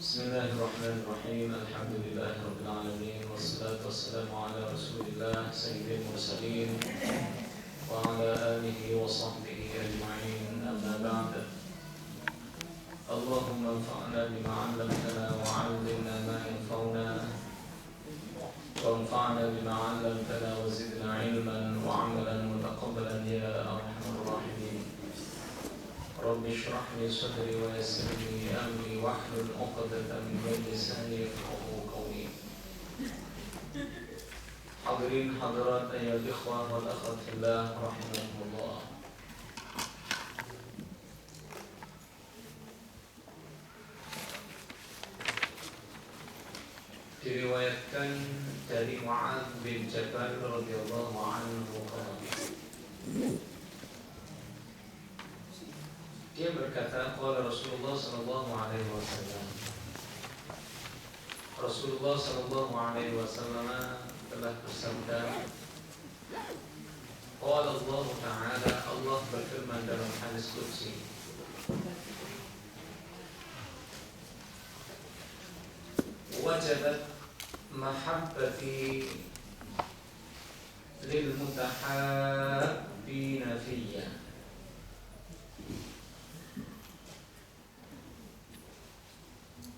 Bismillahirrahmanirrahim. Alhamdulillahirabbil alamin wassalatu wassalamu ala Rasulillah sayyidil mursalin wa ala alihi wa sahbihi ajma'in. Amma ba'd. Allahumma anfa'na bima 'allamtana wa 'allimna ma yanfa'una wa anfa'na bima 'allamtana wa zidna 'ilman wa 'amalan mutaqabbalan ya arhamar rahimin. Rabbi shrah li sadri wa yassir li amri wahlul 'uqdatam min lisani yafqahu qawli. Hadirin hadirat ayyuhal ikhwan wal akhwat fillah rahimakumullah. Diriwayatkan dari Mu'adz bin Jabal radhiyallahu anhu qala, dia berkata, qala Rasulullah sallallahu alaihi wasallam, Rasulullah sallallahu alaihi wasallam telah bersabda, qala Allah Ta'ala, Allah berfirman dalam hadis qudsi, wajabat mahabbati lil mutahabbina fiyya.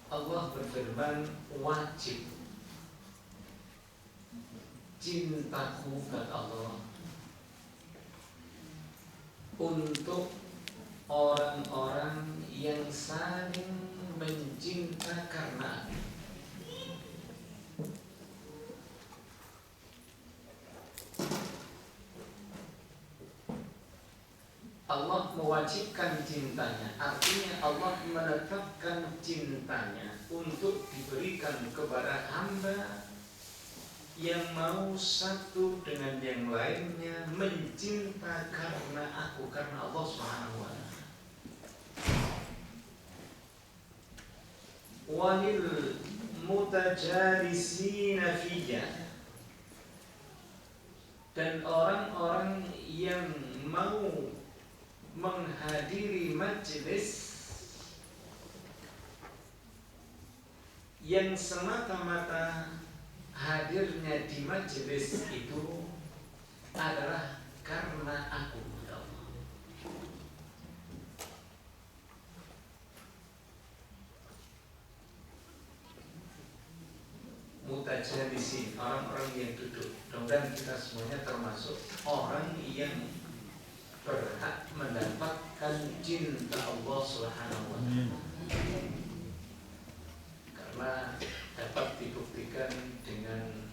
Allah berfirman, wajib cintaku kata Allah untuk orang-orang yang saling mencinta karena aku. Allah mewajibkan cintanya, artinya Allah menetapkan cintanya untuk diberikan kepada hamba yang mau satu dengan yang lainnya mencinta karena aku, karena Allah Subhanahu wa ta'ala. Walil mutajalisina fiyya, dan orang-orang yang mau menghadiri majelis yang semata-mata hadirnya di majelis itu adalah karena aku, ya Allah. Mutajalisin, orang-orang yang duduk. Mudah-mudahan kita semuanya termasuk orang yang berhak mendapatkan cinta Allah Subhanahu wa ta'ala, karena dapat dibuktikan dengan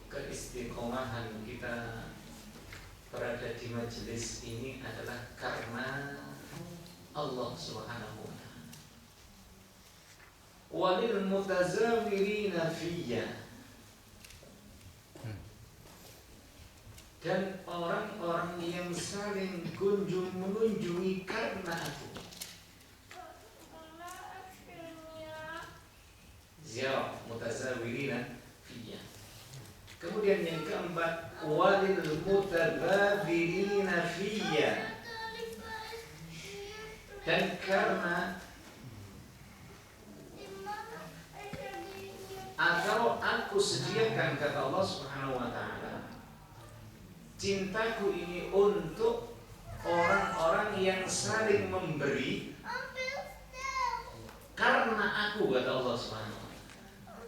keistiqomahan kita berada di majelis ini adalah karena Allah Subhanahu wa ta'ala. Walil mutazawirina fiyya, dan orang-orang yang saling mengunjungi karena aku. Ziarah mutazawirina fiyya. Kemudian yang keempat, walil mutabadzirina fiyya, dan karena atau aku sediakan kata Allah Subhanahu wa ta'ala cintaku ini untuk orang-orang yang saling memberi karena aku, kata Allah Subhanahu wa ta'ala.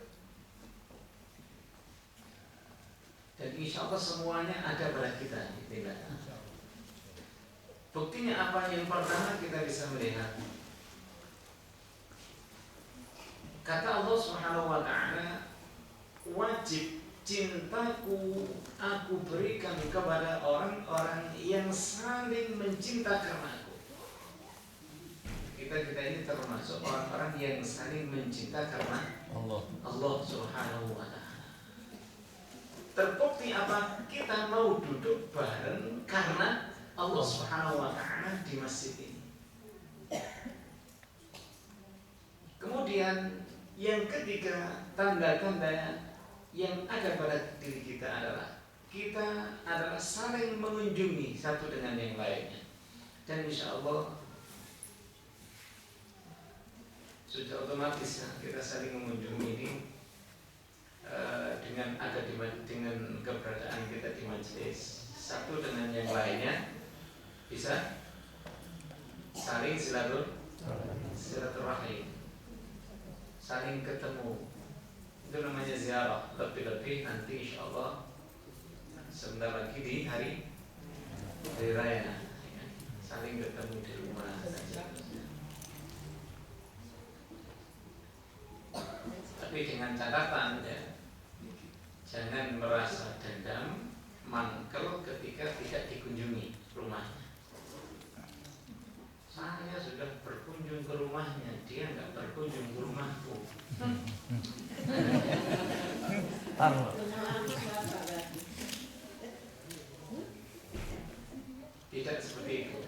Dan insya Allah semuanya ada pada kita, tidak? Buktinya apa? Yang pertama kita bisa melihat kata Allah Subhanahu wa ta'ala, wajib cintaku aku berikan kepada orang-orang yang saling mencinta karena aku. Kita ini termasuk orang-orang yang saling mencinta karena Allah Subhanahu wa ta'ala. Terbukti apa? Kita mau duduk bareng karena Allah Subhanahu wa ta'ala di masjid ini. Kemudian yang ketiga, tanda-tanda yang ada pada diri kita adalah kita adalah saling mengunjungi satu dengan yang lainnya. Dan insya Allah sudah otomatis ya, kita saling mengunjungi ini dengan ada dengan keberadaan kita di majelis satu dengan yang lainnya bisa saling silaturahim, saling ketemu. Itu namanya ziarah. Lebih-lebih nanti insya Allah sebentar lagi di hari raya, saling ketemu di rumah. Tapi dengan catatan ya, jangan merasa dendam, mangkel ketika tidak dikunjungi rumahnya. Saya sudah berkunjung ke rumahnya, dia nggak berkunjung ke rumahku. Tidak seperti itu.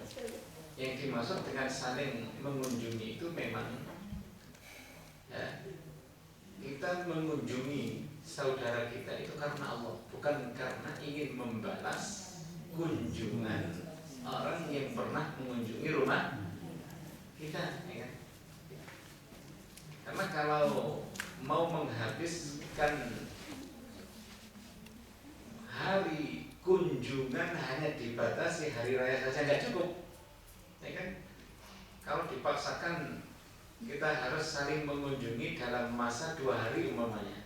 Yang dimaksud dengan saling mengunjungi itu memang ya, kita mengunjungi saudara kita itu karena Allah, bukan karena ingin membalas kunjungan orang yang pernah mengunjungi rumah kita, ya kan? Karena kalau mau menghabiskan hari kunjungan hanya dibatasi hari raya saja nggak cukup, ya kan? Kalau dipaksakan kita harus saling mengunjungi dalam masa 2 hari umpamanya,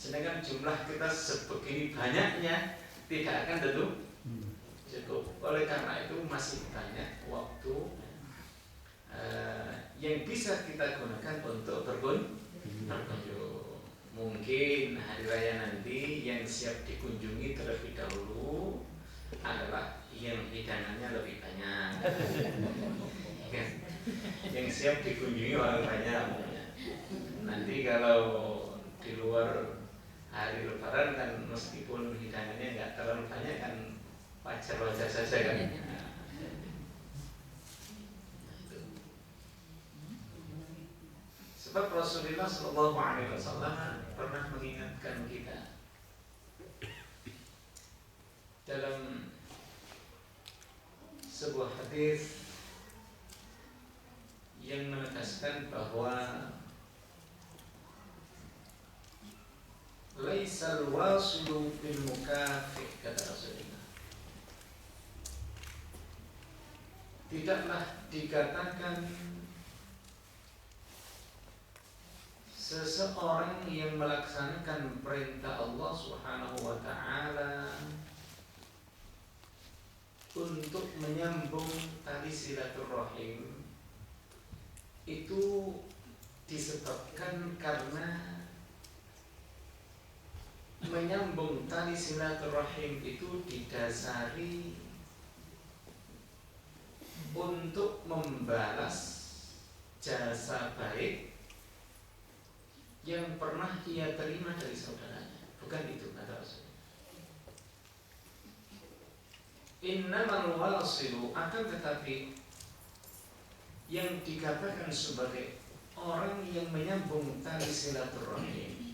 sedangkan jumlah kita sebegini banyaknya tidak akan tentu cukup. Oleh karena itu masih banyak waktu yang bisa kita gunakan untuk berkunjung. Mungkin hari raya nanti yang siap dikunjungi terlebih dahulu adalah yang hidangannya lebih banyak. Yang siap dikunjungi orang banyak. Nanti kalau di luar hari lebaran kan meskipun hidangannya nggak terlalu banyak kan wajar-wajar saja kan. Sebab Rasulullah SAW pernah mengingatkan kita dalam sebuah hadis yang menegaskan bahwa laisal wasilu bil mukafi, kata Rasulullah, tidaklah dikatakan seseorang yang melaksanakan perintah Allah Subhanahu wa ta'ala untuk menyambung tali silaturahim itu disebabkan karena menyambung tali silaturahim itu didasari untuk membalas jasa baik yang pernah ia terima dari saudaranya. Bukan itu kata Rasul. Innamal wasilu, akan tetapi yang dikatakan sebagai orang yang menyambung tali silaturahim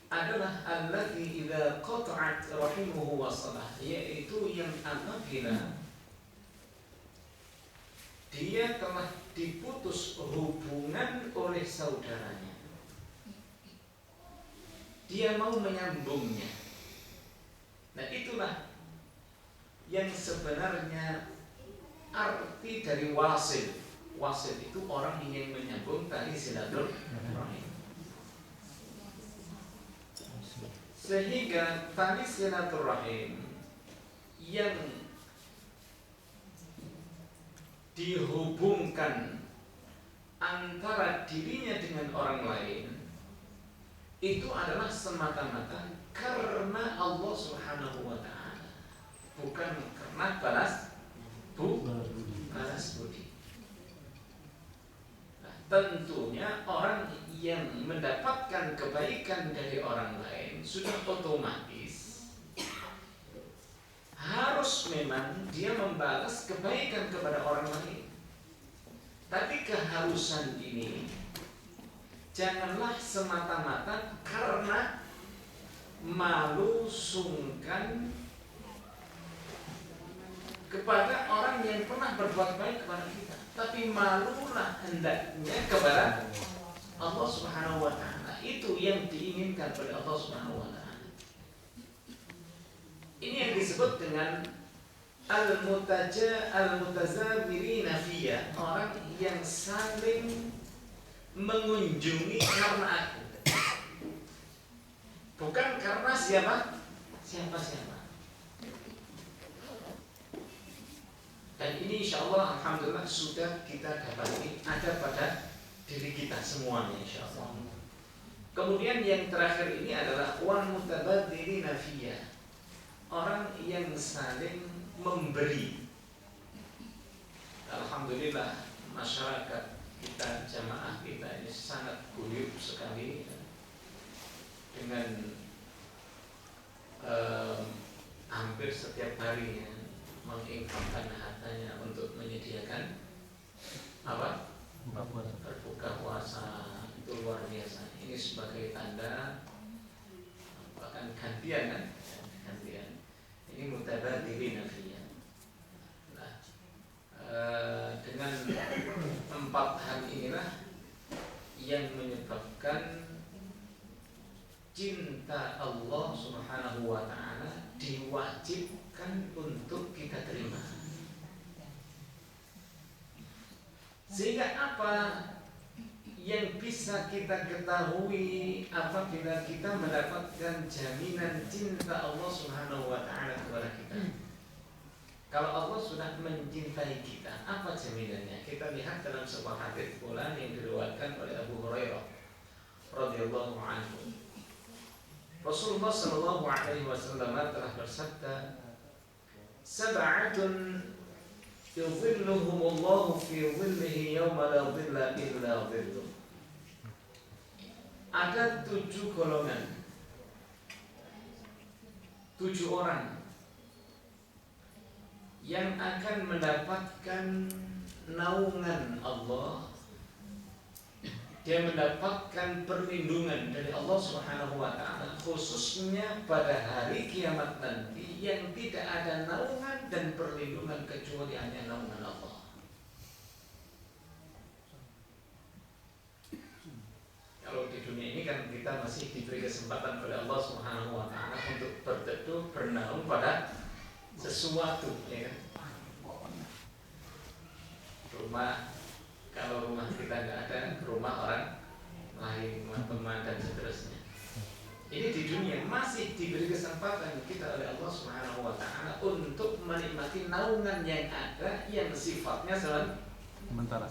adalah alladzi idza qata'at rahimuhu wasalah, yaitu yang apabila dia telah diputus hubungan oleh saudaranya, dia mau menyambungnya. Nah, itulah yang sebenarnya arti dari wasil. Wasil itu orang yang menyambung tali silaturahim. Sehingga tali silaturahim yang dihubungkan antara dirinya dengan orang lain itu adalah semata-mata karena Allah Subhanahu wa ta'ala, bukan karena balas budi. Nah, tentunya orang yang mendapatkan kebaikan dari orang lain sudah otomatis harus memang dia membalas kebaikan kepada orang lain. Tapi keharusan ini janganlah semata-mata karena malu, sungkan, kepada orang yang pernah berbuat baik kepada kita, tapi malulah hendaknya kepada Allah Subhanahu wa taala. Itu yang diinginkan oleh Allah Subhanahu wa taala. Ini yang disebut dengan al-mutazabirina fiyya, orang yang saling mengunjungi karena aku, bukan karena siapa. Dan ini insya Allah alhamdulillah sudah kita dapati ada pada diri kita semuanya insya Allah. Kemudian yang terakhir ini adalah wal mutabadzirina fiyya, orang yang saling memberi. Alhamdulillah masyarakat kita, jamaah kita ini sangat guyup sekali dengan hampir setiap hari menginfakkan hartanya untuk menyediakan berbuka puasa. Itu luar biasa. Ini sebagai tanda bahkan gantian. Ini mutabadzirina fiyya. Nah, dengan 4 hal inilah yang menyebabkan cinta Allah Subhanahu wa taala diwajibkan untuk kita terima. Sehingga apa yang bisa kita ketahui apabila kita mendapatkan jaminan cinta Allah Subhanahu wa taala kepada kita? Kalau Allah sudah mencintai kita, apa jaminannya? Kita lihat dalam sebuah hadits pula yang diriwayatkan oleh Abu Hurairah radhiyallahu anhu. Rasulullah sallallahu alaihi wasallam telah bersabda, "Sab'atun yudhilluhumullahu fi dhillihi yawma la dhilla illa dhilluh." Ada 7 golongan, 7 orang yang akan mendapatkan naungan Allah. Dia mendapatkan perlindungan dari Allah Subhanahu wa taala, khususnya pada hari kiamat nanti yang tidak ada naungan dan perlindungan kecuali hanya naungan Allah. Kalau di dunia ini kan kita masih diberi kesempatan oleh Allah Subhanahu wa taala untuk berteduh, bernaung pada sesuatu, ya kan? Rumah, kalau rumah kita nggak ada, rumah orang lain, rumah teman dan seterusnya. Ini di dunia masih diberi kesempatan kita oleh Allah Subhanahu wa taala untuk menikmati naungan yang ada yang sifatnya sementara.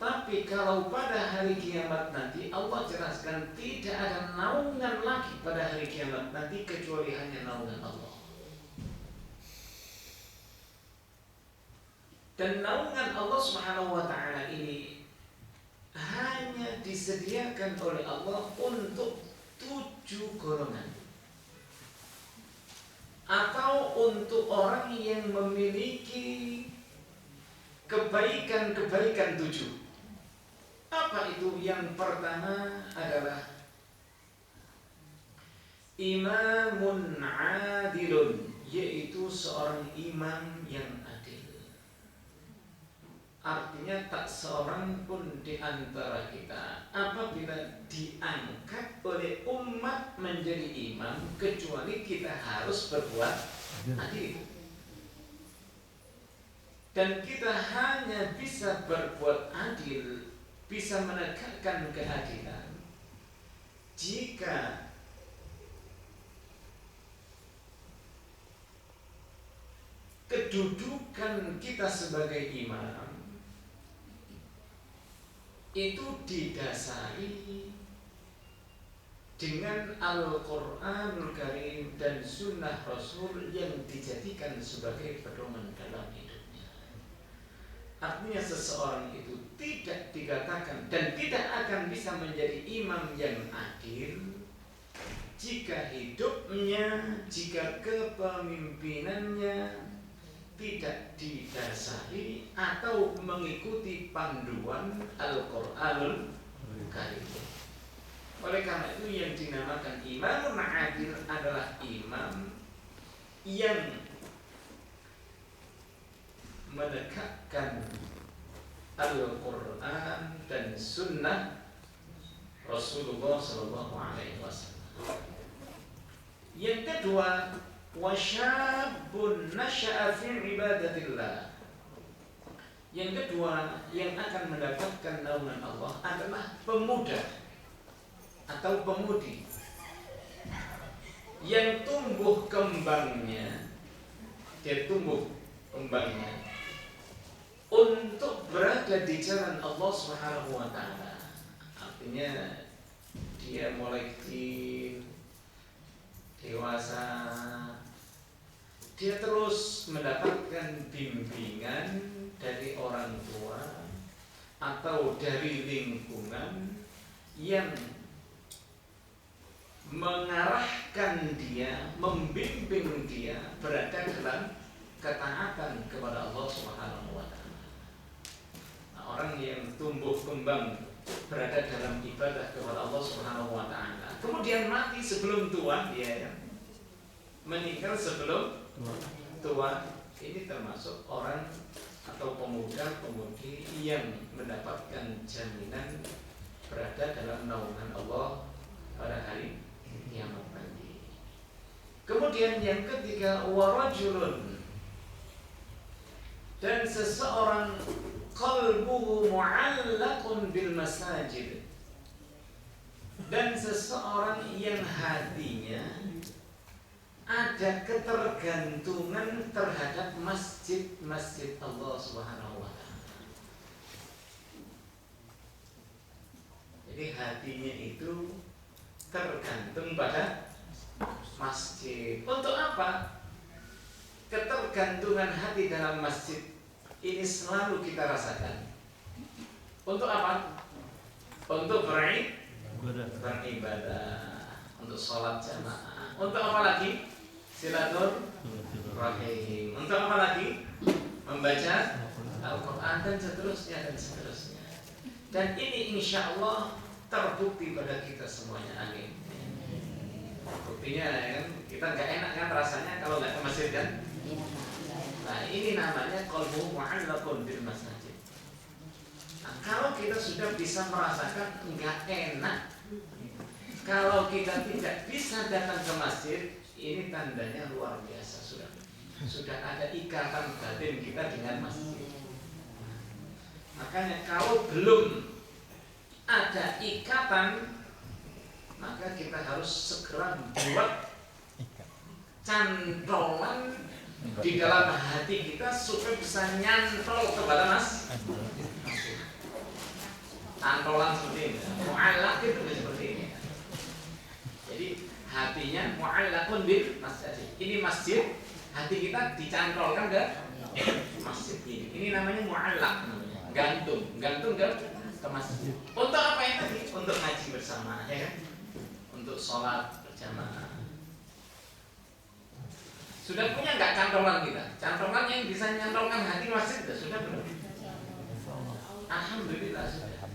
Tapi kalau pada hari kiamat nanti Allah jelaskan tidak ada naungan lagi pada hari kiamat nanti kecuali hanya naungan Allah. Dan naungan Allah Subhanahu wa taala ini hanya disediakan oleh Allah untuk 7 golongan, atau untuk orang yang memiliki kebaikan-kebaikan 7. Apa itu? Yang pertama adalah imamun adilun, yaitu seorang imam yang adil. Artinya tak seorang pun di antara kita apabila diangkat oleh umat menjadi imam kecuali kita harus berbuat adil. Dan kita hanya bisa berbuat adil, bisa menegakkan keadilan jika kedudukan kita sebagai imam itu didasari dengan Al-Quranul Karim dan Sunnah Rasul yang dijadikan sebagai pedoman dalam hidupnya. Artinya seseorang itu tidak dikatakan dan tidak akan bisa menjadi imam yang adil jika hidupnya, jika kepemimpinannya tidak didasari atau mengikuti panduan Al-Quranul Karim. Oleh karena itu yang dinamakan imamun adil adalah imam yang menegakkan Al-Quran dan Sunnah Rasulullah Sallallahu Alaihi Wasallam. Yang kedua, wasyabun nasya'a fi ibadatillah. Yang kedua yang akan mendapatkan naungan Allah adalah pemuda atau pemudi yang tumbuh kembangnya, untuk berada di jalan Allah Subhanahu wa taala. Artinya dia mulai kecil, dewasa, dia terus mendapatkan bimbingan dari orang tua atau dari lingkungan yang mengarahkan dia, membimbing dia berada dalam ketaatan kepada Allah Subhanahu wa taala. Nah, orang yang tumbuh kembang berada dalam ibadah kepada Allah Subhanahu wa taala, kemudian mati sebelum tua, dia meninggal sebelum tua, ini termasuk orang atau pemuda-pemudi yang mendapatkan jaminan berada dalam naungan Allah pada hari kiamat nanti. Kemudian yang ketiga, warajulun, dan seseorang qalbuhu mu'allaqun bil masajid, dan seseorang yang hatinya ada ketergantungan terhadap masjid-masjid Allah Subhanahu wa taala. Jadi hatinya itu tergantung pada masjid. Untuk apa? Ketergantungan hati dalam masjid ini selalu kita rasakan. Untuk apa? Untuk beribadah, untuk sholat jamaah. Untuk apa lagi? Silaturahim. Untuk apa lagi? Membaca Al-Quran dan seterusnya. Dan ini insya Allah terbukti pada kita semuanya. Amin. Buktinya kan, kita nggak enak kan rasanya kalau nggak ke masjid kan? Nah, ini namanya qalbu mu'allaqun bil masajid. Nah, kalau kita sudah bisa merasakan nggak enak, kalau kita tidak bisa datang ke masjid, ini tandanya luar biasa, sudah ada ikatan batin kita dengan masjid. Makanya kalau belum ada ikatan, maka kita harus segera buat cantolan di dalam hati kita supaya bisa nyantol kepada cantolan seperti ini. Mu'allaq itu seperti ini. Jadi hatinya mu'allaqun bil masjid. Ini masjid, hati kita dicantolkan ke masjid ini. Ini namanya mu'allaq, gantung ke masjid. Untuk apa yang tadi? Untuk ngaji bersama, ya kan? Untuk sholat berjamaah. Sudah punya nggak cantolan kita? Cantolan yang bisa nyantolkan hati masjid sudah belum? Alhamdulillah sudah.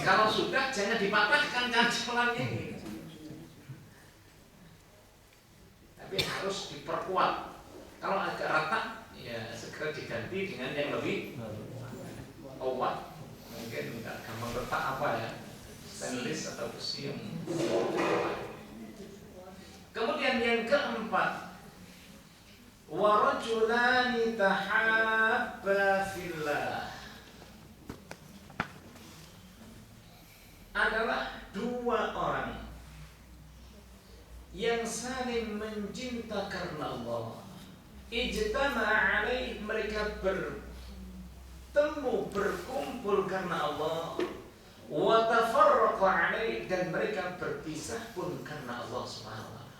Kalau sudah, jangan dipatahkan cantolannya ini. Tapi harus diperkuat. Kalau agak retak, ya segera diganti dengan yang lebih kuat. Mungkin nggak gampang retak apa ya, stainless atau besi yang. Kemudian yang keempat, warajulani tahabba fillah, adalah dua orang yang saling mencinta karena Allah. Ijtama'a alaih, mereka bertemu, berkumpul karena Allah. Wa tafarraqa alaih, dan mereka berpisah pun karena Allah Subhanahu wa taala.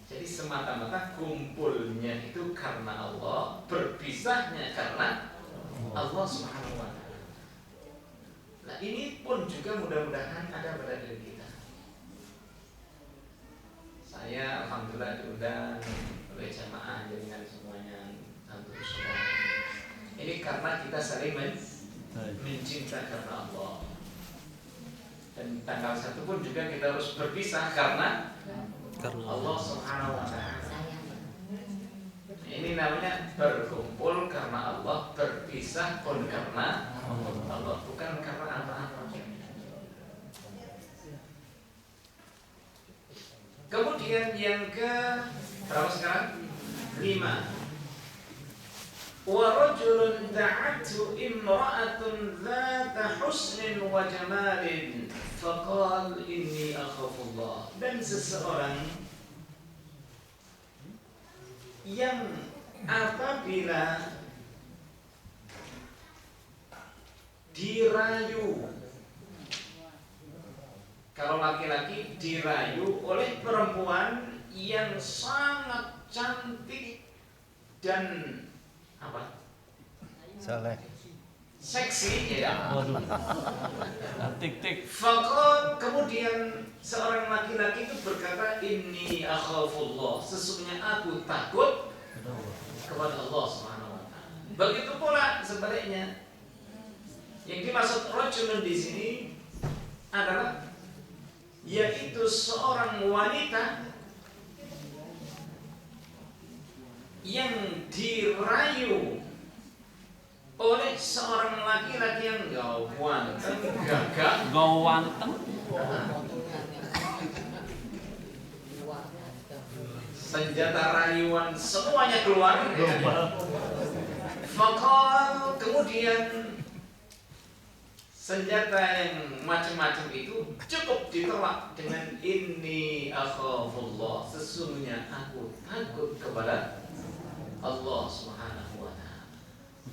Jadi semata-mata kumpulnya itu karena Allah, berpisahnya karena Allah Subhanahu wa taala. Nah, ini pun juga mudah-mudahan ada pada diri kita. Saya alhamdulillah diundang oleh jamaah jaringan semuanya, antum semua. Ini karena kita saling mencinta karena Allah. Dan tanggal 1 pun juga kita harus berpisah karena Allah Subhanahu wa taala. Ini Ini namanya berkumpul karena Allah, berpisah pun karena Allah, bukan karena apa-apa. Kemudian yang ke berapa sekarang? 5. Warajulun da'athu imra'atun dzata husnin wa jamalin faqal inni akhafullah. Dan seseorang yang apabila dirayu, kalau laki-laki dirayu oleh perempuan yang sangat cantik dan apa? Saleh. Seksi, ya. Tik. Fakot, kemudian seorang laki-laki itu berkata, inni akhafullah, sesungguhnya aku takut kepada Allah Subhanahu wa taala. Begitu pula sebaliknya. Yang dimaksud rajulun di sini adalah yaitu seorang wanita yang dirayu oleh seorang laki-laki yang ganteng, gagah, Gawanteng. senjata rayuan semuanya keluar. Maka kemudian senjata yang macam-macam itu cukup ditolak dengan inni akhafullah, sesungguhnya aku takut kepada Allah Subhanahu wa taala.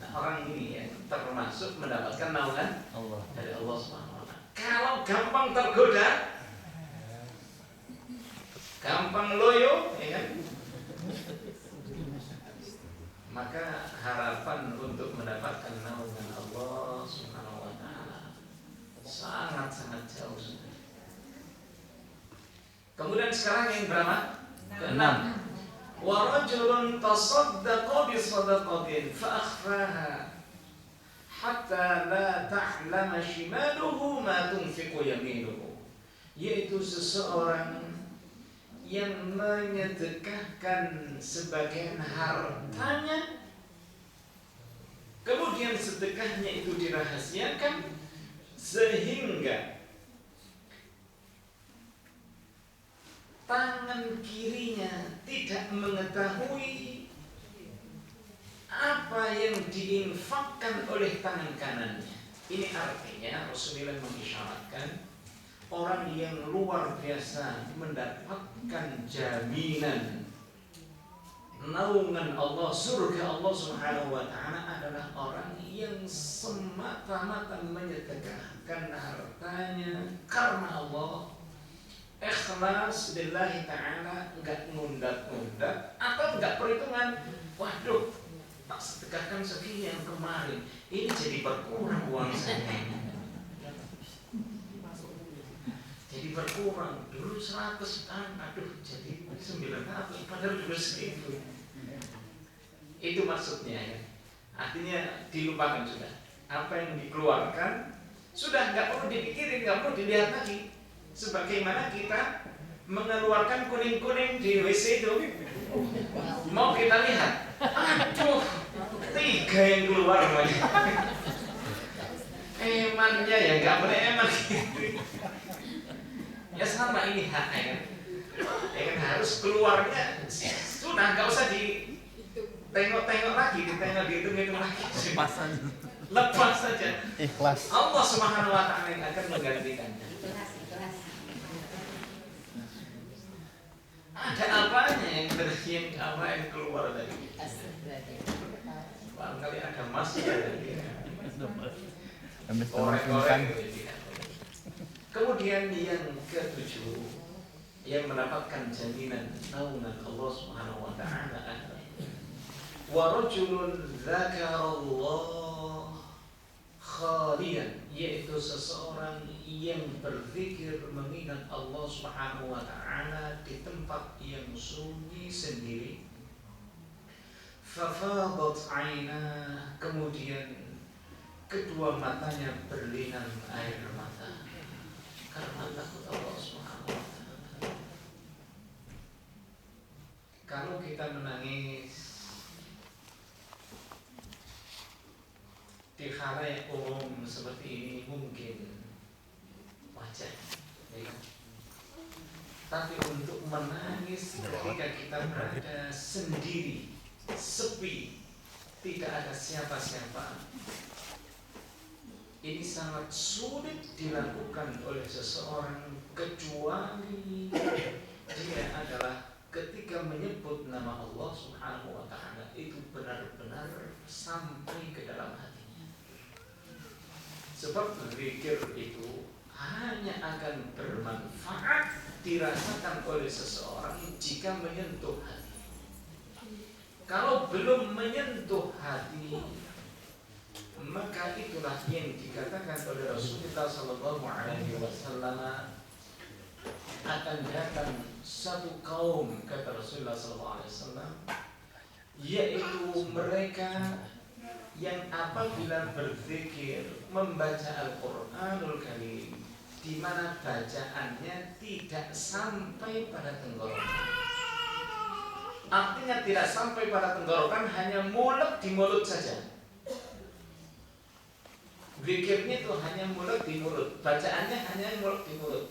Nah, orang ini yang termasuk mendapatkan naungan Allah dari Allah Subhanahu wa taala. Kalau gampang tergoda, gampang loyo, ya kan? Maka harapan untuk mendapatkan naungan Allah Subhanahu wa taala sangat-sangat jauh. Kemudian sekarang yang berapa? Ke-6. Wa rajulun tasaddaqa bi sadaqatin fa akhfaha hatta la ta'lama shimaluhu ma tunfiqu yaminuhu. Yaitu seseorang yang menyedekahkan sebagian hartanya, kemudian sedekahnya itu dirahasiakan sehingga tangan kirinya tidak mengetahui apa yang diinfakkan oleh tangan kanannya. Ini artinya Rasulullah mengisyaratkan orang yang luar biasa mendapatkan jaminan naungan Allah, surga Allah Subhanahu wa taala adalah orang yang semata-mata menyedekahkan hartanya karena Allah, ikhlas lillahi ta'ala, enggak ngundat-ngundat atau enggak perhitungan, waduh tak sedekahkan segini yang kemarin, ini jadi berkurang uang saya, jadi berkurang, dulu 100 aduh jadi 900 padahal dulu 1000. Itu maksudnya ya. Artinya dilupakan sudah. Apa yang dikeluarkan sudah nggak perlu dipikirin, nggak perlu dilihat lagi. Sebagaimana kita mengeluarkan kuning-kuning di WC itu, mau kita lihat, aduh 3 yang keluar banyak. Emannya ya nggak boleh eman gitu. Ya sama ini hak ya kan. Ya kan harus keluarnya sudah nggak usah ditengok-tengok lagi, dihitung-hitung lagi. Lepas saja. Ikhlas. Allah Subhanahu wa taala yang akan menggantikannya. Ada apanya yang apa yang keluar dari itu? Barangkali ada emas dari korek-korek. Kemudian yang ke-7 yang mendapatkan jaminan naungan Allah Subhanahu wa taala adalah wa rajulun dzakarallah khalian, yaitu seseorang yang berzikir mengingat Allah Subhanahu wa taala di tempat yang sunyi sendiri. Fafadat ainah, kemudian kedua matanya berlinang air mata karena takut Allah Subhanahu wa taala. Kalau kita menangis di khalayak umum seperti ini mungkin wajar, ya. Tapi untuk menangis ketika kita berada sendiri, sepi, tidak ada siapa-siapa, ini sangat sulit dilakukan oleh seseorang kecuali dia adalah ketika menyebut nama Allah Subhanahu wa ta'ala itu benar-benar sampai ke dalam hatinya. Sebab zikir itu hanya akan bermanfaat dirasakan oleh seseorang jika menyentuh hati. Kalau belum menyentuh hati, maka itulah yang dikatakan oleh Rasulullah SAW, akan datang satu kaum, kata Rasulullah SAW, yaitu mereka yang apabila berzikir membaca Al-Quranul Karim, di mana bacaannya tidak sampai pada tenggorokan. Artinya tidak sampai pada tenggorokan, hanya mulut di mulut saja. Zikirnya itu hanya mulut di mulut, bacaannya hanya mulut di mulut.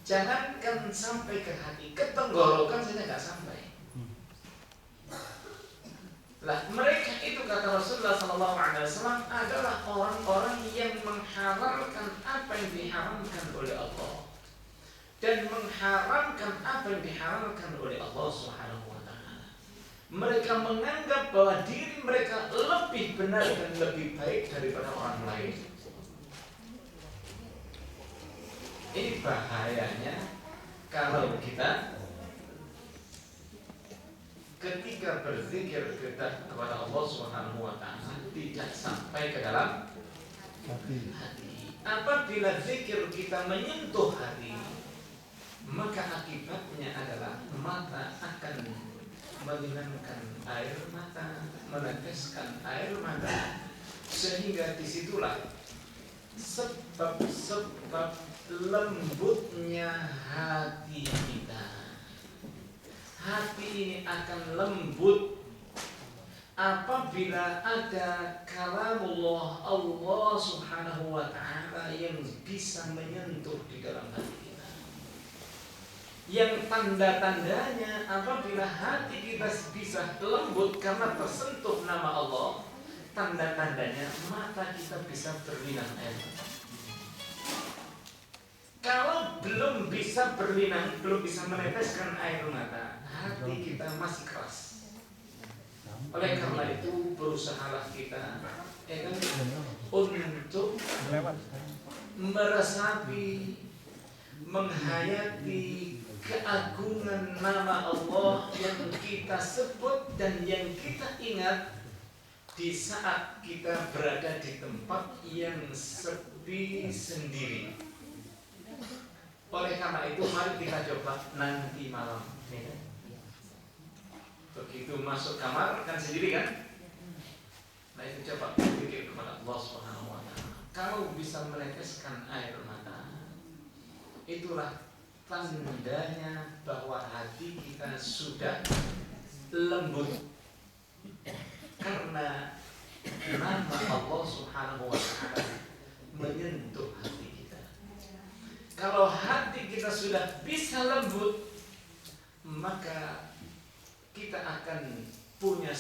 Jangankan sampai ke hati, ke tenggorokan saja nggak sampai. Lah mereka itu kata Rasulullah SAW adalah orang-orang yang menghalalkan apa yang diharamkan oleh Allah dan mengharamkan apa yang diharamkan oleh Allah Subhanahu wa ta'ala. Mereka menganggap bahwa diri mereka lebih benar dan lebih baik daripada orang lain. Ini bahayanya kalau kita ketika berzikir kita kepada Allah Subhanahu wa ta'ala tidak sampai ke dalam hati. Apabila zikir kita menyentuh hati, maka akibatnya adalah mata akan menenangkan air mata, meneteskan air mata, sehingga disitulah sebab-sebab lembutnya hati kita. Hati ini akan lembut apabila ada kalamullah Allah Subhanahu wa ta'ala yang bisa menyentuh di dalam hati kita. Yang tanda-tandanya apabila hati kita bisa lembut karena tersentuh nama Allah, tanda-tandanya mata kita bisa berlinang air. Kalau belum bisa berlinang, belum bisa meneteskan air mata, hati kita masih keras. Oleh karena itu berusahalah kita untuk meresapi, menghayati keagungan nama Allah yang kita sebut dan yang kita ingat di saat kita berada di tempat yang sepi sendiri. Oleh karena itu mari kita coba nanti malam. Begitu masuk kamar kan sendiri kan? Nah itu coba berpikir kepada Allah Subhanahu wa ta'ala. Kalau bisa meneteskan air mata, itulah tandanya bahwa hati kita sudah lembut karena nama Allah Subhanahu wa ta'ala menyentuh hati kita. Kalau hati kita sudah bisa lembut, maka kita akan punya